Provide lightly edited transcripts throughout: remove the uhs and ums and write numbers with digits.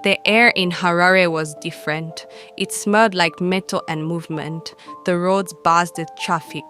The air in Harare was different. It smelled like metal and movement. The roads buzzed with traffic.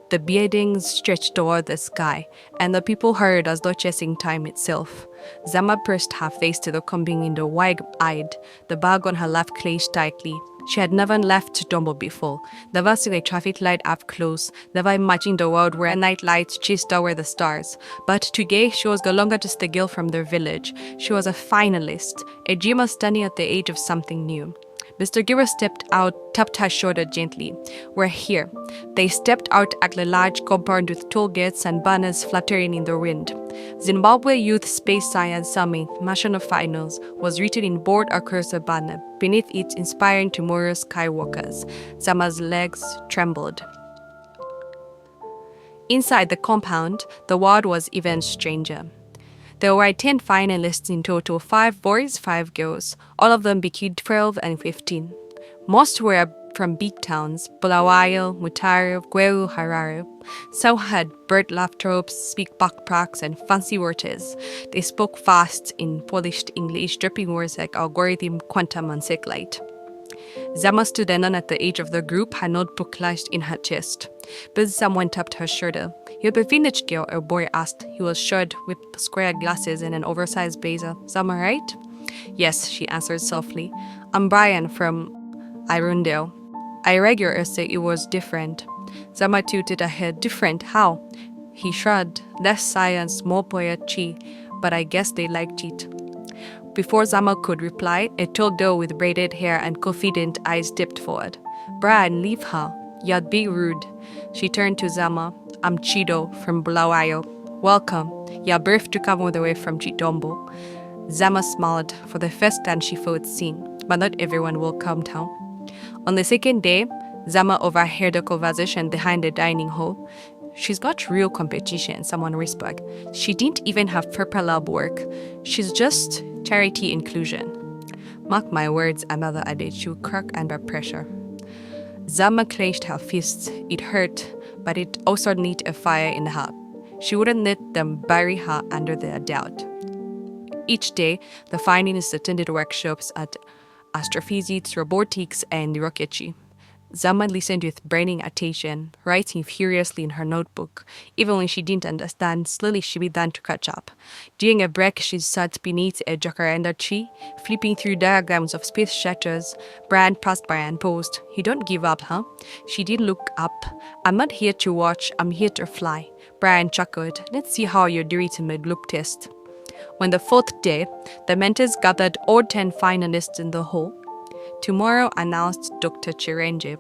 The buildings stretched toward the sky, and the people hurried as though chasing time itself. Zama pressed her face to the combing window, wide-eyed, the bag on her lap clenched tightly. She had never left Chitombo before, never seen a traffic light up close, never imagined a world where night lights chased away the stars. But today, she was no longer just a girl from their village. She was a finalist, a dreamer standing at the edge of something new. Mr. Giver stepped out, tapped her shoulder gently. We're here. They stepped out at the large compound with toll gates and banners fluttering in the wind. Zimbabwe Youth Space Science Summit National Finals was written in bold across the banner. Beneath it, inspiring tomorrow's skywalkers. Zama's legs trembled. Inside the compound, the world was even stranger. There were 10 finalists in total, 5 boys, 5 girls, all of them between 12 and 15. Most were from big towns, Bulawayo, Mutare, Gweru, Harare. Some had bird laptops, speak backpacks, and fancy words. They spoke fast in polished English, dropping words like algorithm, quantum, and satellite. Zama stood alone at the edge of the group, her notebook clutched in her chest. But someone tapped her shoulder. "You're the village girl," a boy asked. He was short, with square glasses and an oversized blazer. "Zama, right?" "Yes," she answered softly. "I'm Brian from Irondale." I read your essay. It was different. Zama tilted her head. "Different? How?" He shrugged. "Less science, more poetry, but I guess they liked it." Before Zama could reply, a tall girl with braided hair and confident eyes stepped forward. "Brian, leave her. You're being rude." She turned to Zama. "I'm Chido from Bulawayo. Welcome. You're brave to come all the way from Chitombo." Zama smiled. For the first time she felt seen, but not everyone welcomed her. On the second day, Zama overheard a conversation behind the dining hall. "She's got real competition," someone whispered. "She didn't even have proper lab work. She's just charity inclusion." "Mark my words," another added. "She'll crack under pressure." Zama clenched her fists. It hurt, but it also lit a fire in her. She wouldn't let them bury her under their doubt. Each day, the finalists attended workshops at astrophysics, robotics, and rocketry. Zama listened with burning attention, writing furiously in her notebook. Even when she didn't understand, slowly she began to catch up. During a break, she sat beneath a jacaranda tree, flipping through diagrams of space shuttles. Brian passed by and paused. "You don't give up, huh?" She did look up. "I'm not here to watch, I'm here to fly." Brian chuckled. "Let's see how you're doing to my loop test." On the 4th day, the mentors gathered all 10 finalists in the hall. "Tomorrow," announced Dr. Chirenge,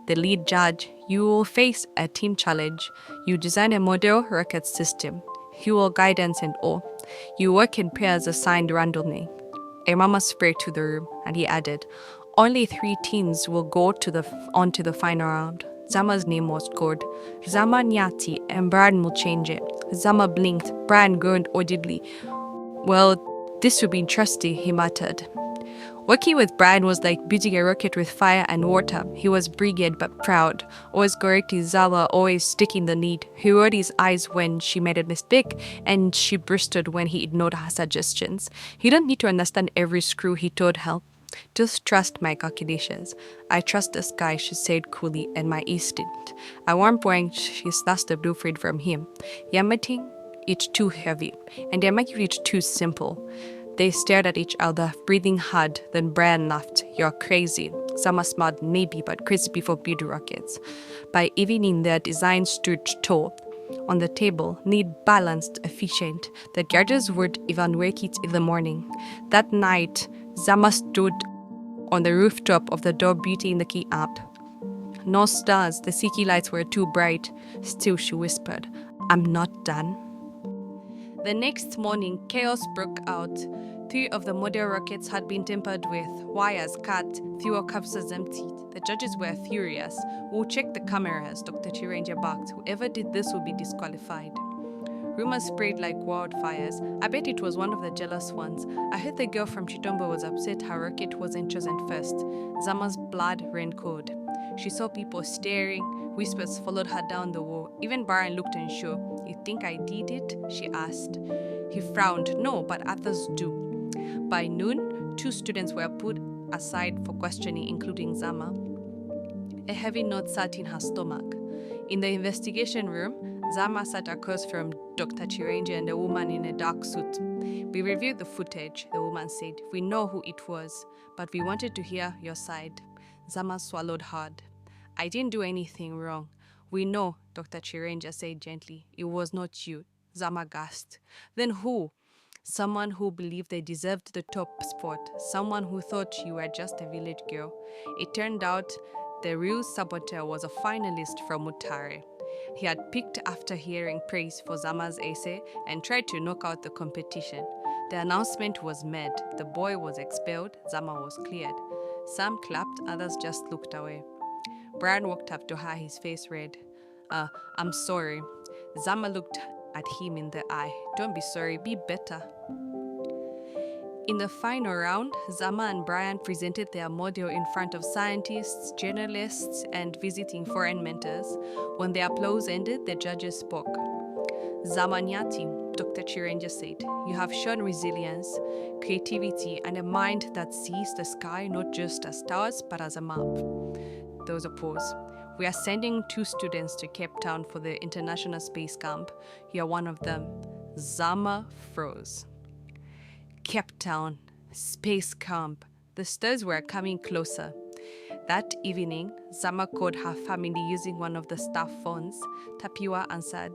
the lead judge, "you will face a team challenge. You design a model rocket system. You will guidance and all. You work in pairs assigned randomly." A mama spread to the room, and he added, "Only 3 teams will go onto the final round." Zama's name was called. "Zama Nyati, and Brian will change it." Zama blinked. Brian groaned audibly. "Well, this will be interesting," he muttered. Working with Brian was like building a rocket with fire and water. He was brilliant but proud, always correcting Zama, always taking the lead. He rolled his eyes when she made a mistake, and she bristled when he ignored her suggestions. "You don't need to understand every screw," he told her. "Just trust my calculations." "I trust the sky," she said coolly, "and my instinct." At one point, she snatched the blueprint from him. "You're making it too heavy, and you're making it too simple." They stared at each other, breathing hard. Then Brian laughed. "You're crazy." Zama smiled. "Maybe, but crazy before build rockets." By evening, their design stood tall. On the table, neat, balanced, efficient. The judges would evaluate it in the morning. That night, Zama stood on the rooftop of the door, beating the key up. No stars, the city lights were too bright. Still, she whispered, "I'm not done." The next morning, chaos broke out. 3 of the model rockets had been tampered with, wires cut, fuel capsules emptied. The judges were furious. "We'll check the cameras," Dr. Chirenge barked. "Whoever did this will be disqualified." Rumors spread like wildfires. "I bet it was one of the jealous ones. I heard the girl from Chitombo was upset her rocket wasn't chosen first." Zama's blood ran cold. She saw people staring. Whispers followed her down the wall. Even Brian looked unsure. "You think I did it?" she asked. He frowned. "No, but others do." By noon, 2 students were put aside for questioning, including Zama. A heavy note sat in her stomach. In the investigation room, Zama sat across from Dr. Chirenja and a woman in a dark suit. We reviewed the footage, the woman said. We know who it was, but we wanted to hear your side. Zama swallowed hard. I didn't do anything wrong. We know, Dr. Chirenja said gently. It was not you. Zama gasped. Then who? Someone who believed they deserved the top spot. Someone who thought you were just a village girl. It turned out the real saboteur was a finalist from Harare. He had picked after hearing praise for Zama's essay and tried to knock out the competition. The announcement was made. The boy was expelled. Zama was cleared. Some clapped, others just looked away. Brian walked up to her, his face red. I'm sorry. Zama looked at him in the eye. Don't be sorry, be better. In the final round, Zama and Brian presented their model in front of scientists, journalists, and visiting foreign mentors. When the applause ended, the judges spoke. Zama Nyati, Dr. Chirenja said, you have shown resilience, creativity, and a mind that sees the sky not just as stars, but as a map. There was a pause. We are sending 2 students to Cape Town for the International Space Camp. You are one of them. Zama froze. Cape Town, Space Camp. The stars were coming closer. That evening, Zama called her family using one of the staff phones. Tapiwa answered,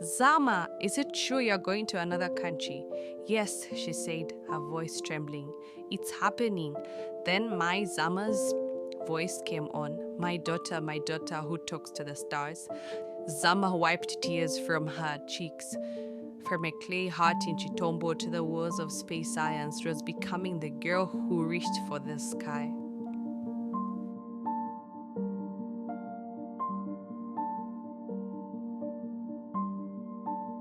Zama, is it true you're going to another country? Yes, she said, her voice trembling. It's happening. Then my Zama's voice came on. My daughter who talks to the stars. Zama wiped tears from her cheeks. From a clay heart in Chitombo to the walls of space science, she was becoming the girl who reached for the sky.